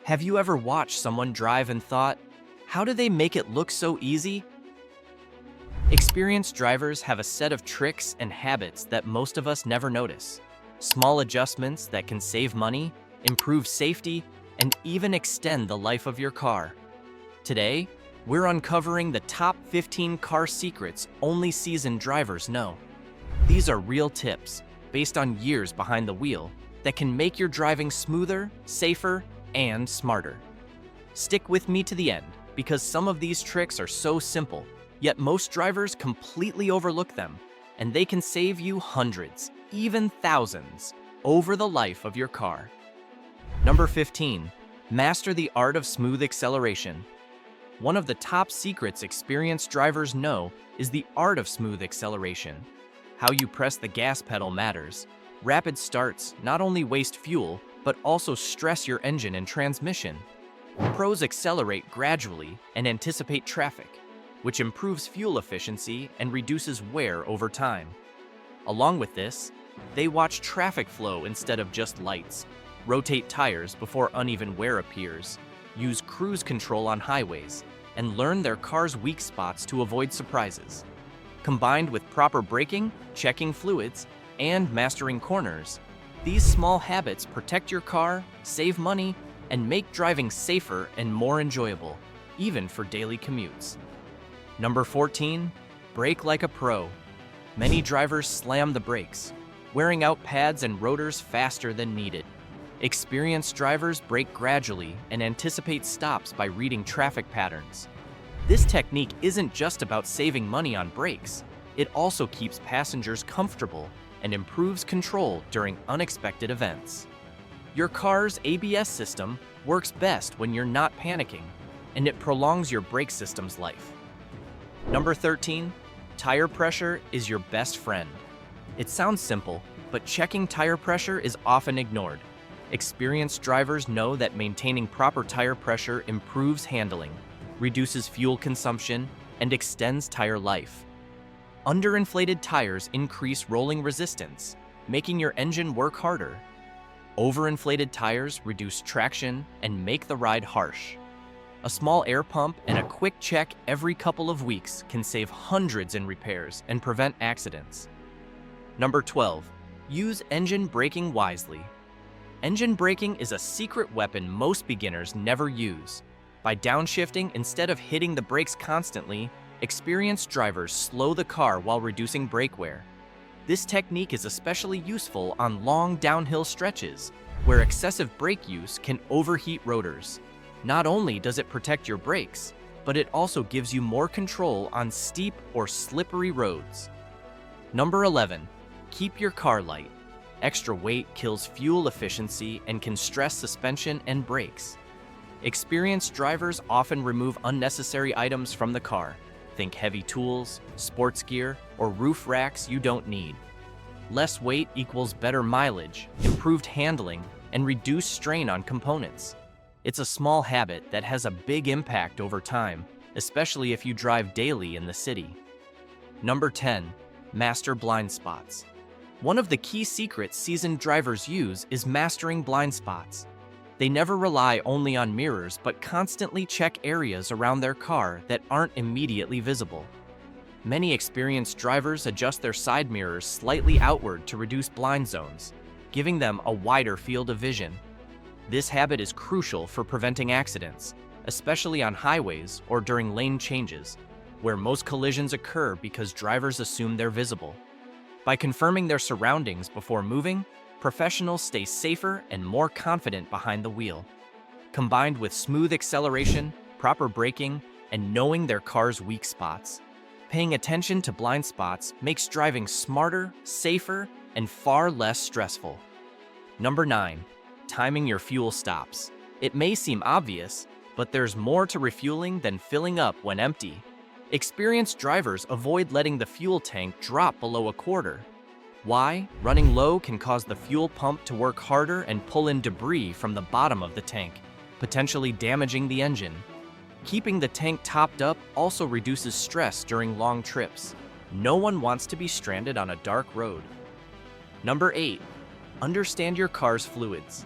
Have you ever watched someone drive and thought, how do they make it look so easy? Experienced drivers have a set of tricks and habits that most of us never notice. Small adjustments that can save money, improve safety, and even extend the life of your car. Today, we're uncovering the top 15 car secrets only seasoned drivers know. These are real tips, based on years behind the wheel, that can make your driving smoother, safer, and smarter. Stick with me to the end, because some of these tricks are so simple, yet most drivers completely overlook them, and they can save you hundreds, even thousands, over the life of your car. Number 15. Master the art of smooth acceleration. One of the top secrets experienced drivers know is the art of smooth acceleration. How you press the gas pedal matters. Rapid starts not only waste fuel, but also stress your engine and transmission. Pros accelerate gradually and anticipate traffic, which improves fuel efficiency and reduces wear over time. Along with this, they watch traffic flow instead of just lights, rotate tires before uneven wear appears, use cruise control on highways, and learn their car's weak spots to avoid surprises. Combined with proper braking, checking fluids, and mastering corners, these small habits protect your car, save money, and make driving safer and more enjoyable, even for daily commutes. Number 14. Brake like a pro. Many drivers slam the brakes, wearing out pads and rotors faster than needed. Experienced drivers brake gradually and anticipate stops by reading traffic patterns. This technique isn't just about saving money on brakes, it also keeps passengers comfortable and improves control during unexpected events. Your car's ABS system works best when you're not panicking, and it prolongs your brake system's life. Number 13. Tire pressure is your best friend. It sounds simple, but checking tire pressure is often ignored. Experienced drivers know that maintaining proper tire pressure improves handling, reduces fuel consumption, and extends tire life. Underinflated tires increase rolling resistance, making your engine work harder. Overinflated tires reduce traction and make the ride harsh. A small air pump and a quick check every couple of weeks can save hundreds in repairs and prevent accidents. Number 12. Use engine braking wisely. Engine braking is a secret weapon most beginners never use. By downshifting instead of hitting the brakes constantly, experienced drivers slow the car while reducing brake wear. This technique is especially useful on long downhill stretches, where excessive brake use can overheat rotors. Not only does it protect your brakes, but it also gives you more control on steep or slippery roads. Number 11. Keep your car light. Extra weight kills fuel efficiency and can stress suspension and brakes. Experienced drivers often remove unnecessary items from the car. Think heavy tools, sports gear, or roof racks you don't need. Less weight equals better mileage, improved handling, and reduced strain on components. It's a small habit that has a big impact over time, especially if you drive daily in the city. Number 10. Master blind spots. One of the key secrets seasoned drivers use is mastering blind spots. They never rely only on mirrors, but constantly check areas around their car that aren't immediately visible. Many experienced drivers adjust their side mirrors slightly outward to reduce blind zones, giving them a wider field of vision. This habit is crucial for preventing accidents, especially on highways or during lane changes, where most collisions occur because drivers assume they're visible. By confirming their surroundings before moving, professionals stay safer and more confident behind the wheel. Combined with smooth acceleration, proper braking, and knowing their car's weak spots, paying attention to blind spots makes driving smarter, safer, and far less stressful. Number 9. Timing your fuel stops. It may seem obvious, but there's more to refueling than filling up when empty. Experienced drivers avoid letting the fuel tank drop below a quarter. Why? Running low can cause the fuel pump to work harder and pull in debris from the bottom of the tank, potentially damaging the engine. Keeping the tank topped up also reduces stress during long trips. No one wants to be stranded on a dark road. Number 8. Understand your car's fluids.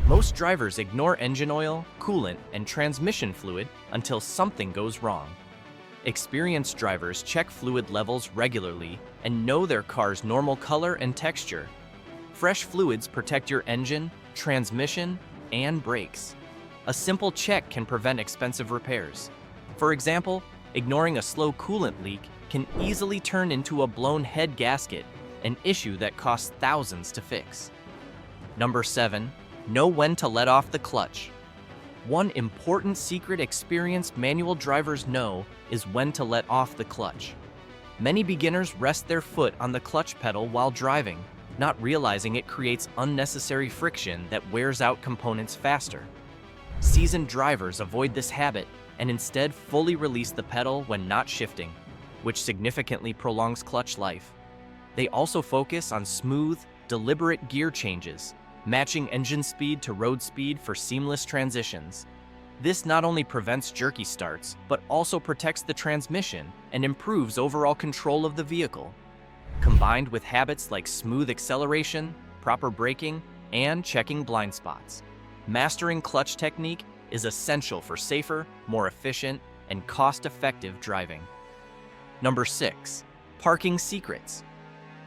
Most drivers ignore engine oil, coolant, and transmission fluid until something goes wrong. Experienced drivers check fluid levels regularly and know their car's normal color and texture. Fresh fluids protect your engine, transmission, and brakes. A simple check can prevent expensive repairs. For example, ignoring a slow coolant leak can easily turn into a blown head gasket, an issue that costs thousands to fix. Number 7. Know when to let off the clutch. One important secret experienced manual drivers know is when to let off the clutch. Many beginners rest their foot on the clutch pedal while driving, not realizing it creates unnecessary friction that wears out components faster. Seasoned drivers avoid this habit and instead fully release the pedal when not shifting, which significantly prolongs clutch life. They also focus on smooth, deliberate gear changes, matching engine speed to road speed for seamless transitions. This not only prevents jerky starts, but also protects the transmission and improves overall control of the vehicle. Combined with habits like smooth acceleration, proper braking, and checking blind spots, mastering clutch technique is essential for safer, more efficient, and cost-effective driving. Number 6. Parking secrets.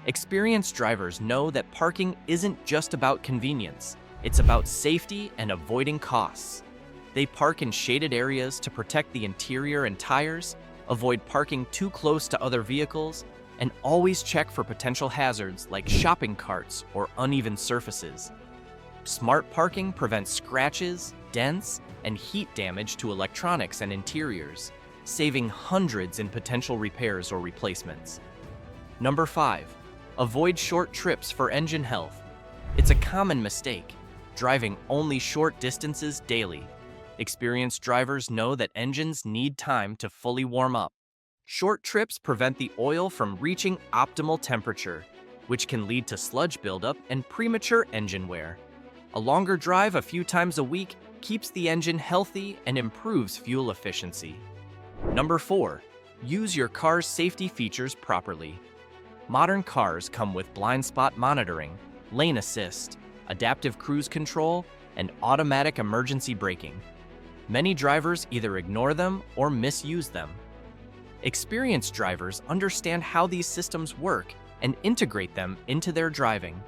Experienced drivers know that parking isn't just about convenience, it's about safety and avoiding costs. They park in shaded areas to protect the interior and tires, avoid parking too close to other vehicles, and always check for potential hazards like shopping carts or uneven surfaces. Smart parking prevents scratches, dents, and heat damage to electronics and interiors, saving hundreds in potential repairs or replacements. Number 5. Avoid short trips for engine health. It's a common mistake, driving only short distances daily. Experienced drivers know that engines need time to fully warm up. Short trips prevent the oil from reaching optimal temperature, which can lead to sludge buildup and premature engine wear. A longer drive a few times a week keeps the engine healthy and improves fuel efficiency. Number 4. Use your car's safety features properly. Modern cars come with blind spot monitoring, lane assist, adaptive cruise control, and automatic emergency braking. Many drivers either ignore them or misuse them. Experienced drivers understand how these systems work and integrate them into their driving.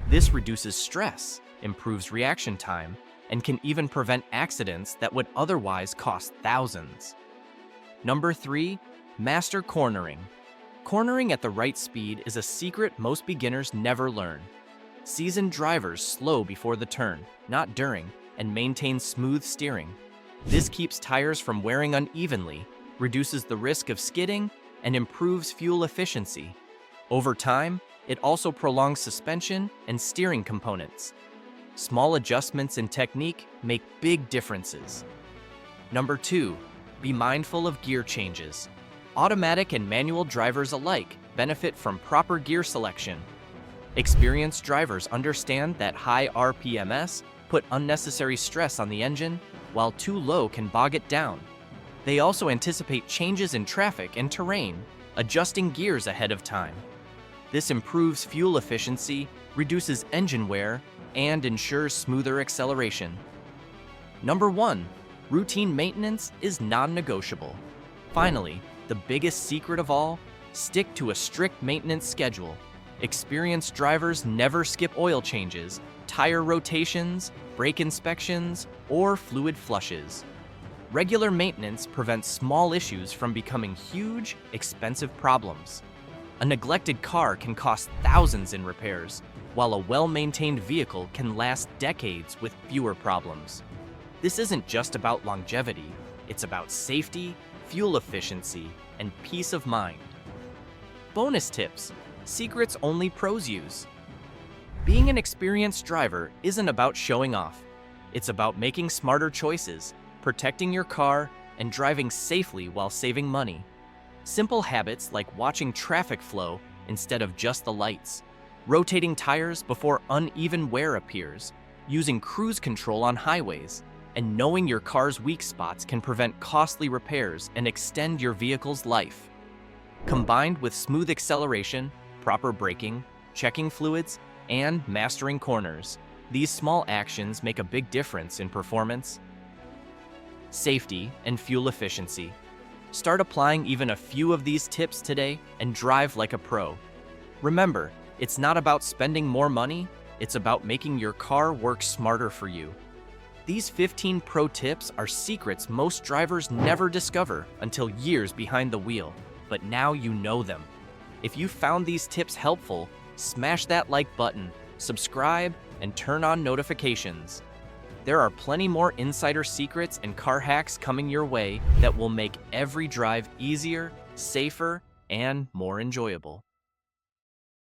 This reduces stress, improves reaction time, and can even prevent accidents that would otherwise cost thousands. Number 3. Master cornering. Cornering at the right speed is a secret most beginners never learn. Seasoned drivers slow before the turn, not during, and maintain smooth steering. This keeps tires from wearing unevenly, reduces the risk of skidding, and improves fuel efficiency. Over time, it also prolongs suspension and steering components. Small adjustments in technique make big differences. Number 2. Be mindful of gear changes. Automatic and manual drivers alike benefit from proper gear selection. Experienced drivers understand that high RPMs put unnecessary stress on the engine, while too low can bog it down. They also anticipate changes in traffic and terrain, adjusting gears ahead of time. This improves fuel efficiency, reduces engine wear, and ensures smoother acceleration. Number 1. Routine maintenance is non-negotiable. Finally, the biggest secret of all, stick to a strict maintenance schedule. Experienced drivers never skip oil changes, tire rotations, brake inspections, or fluid flushes. Regular maintenance prevents small issues from becoming huge, expensive problems. A neglected car can cost thousands in repairs, while a well-maintained vehicle can last decades with fewer problems. This isn't just about longevity, it's about safety, fuel efficiency, and peace of mind. Bonus tips: secrets only pros use. Being an experienced driver isn't about showing off. It's about making smarter choices, protecting your car, and driving safely while saving money. Simple habits like watching traffic flow instead of just the lights, rotating tires before uneven wear appears, using cruise control on highways, and knowing your car's weak spots can prevent costly repairs and extend your vehicle's life. Combined with smooth acceleration, proper braking, checking fluids, and mastering corners, These small actions make a big difference in performance, safety, and fuel efficiency. Start applying even a few of these tips today and drive like a pro. Remember, it's not about spending more money, it's about making your car work smarter for you. These 15 pro tips are secrets most drivers never discover until years behind the wheel, but now you know them. If you found these tips helpful, smash that like button, subscribe, and turn on notifications. There are plenty more insider secrets and car hacks coming your way that will make every drive easier, safer, and more enjoyable.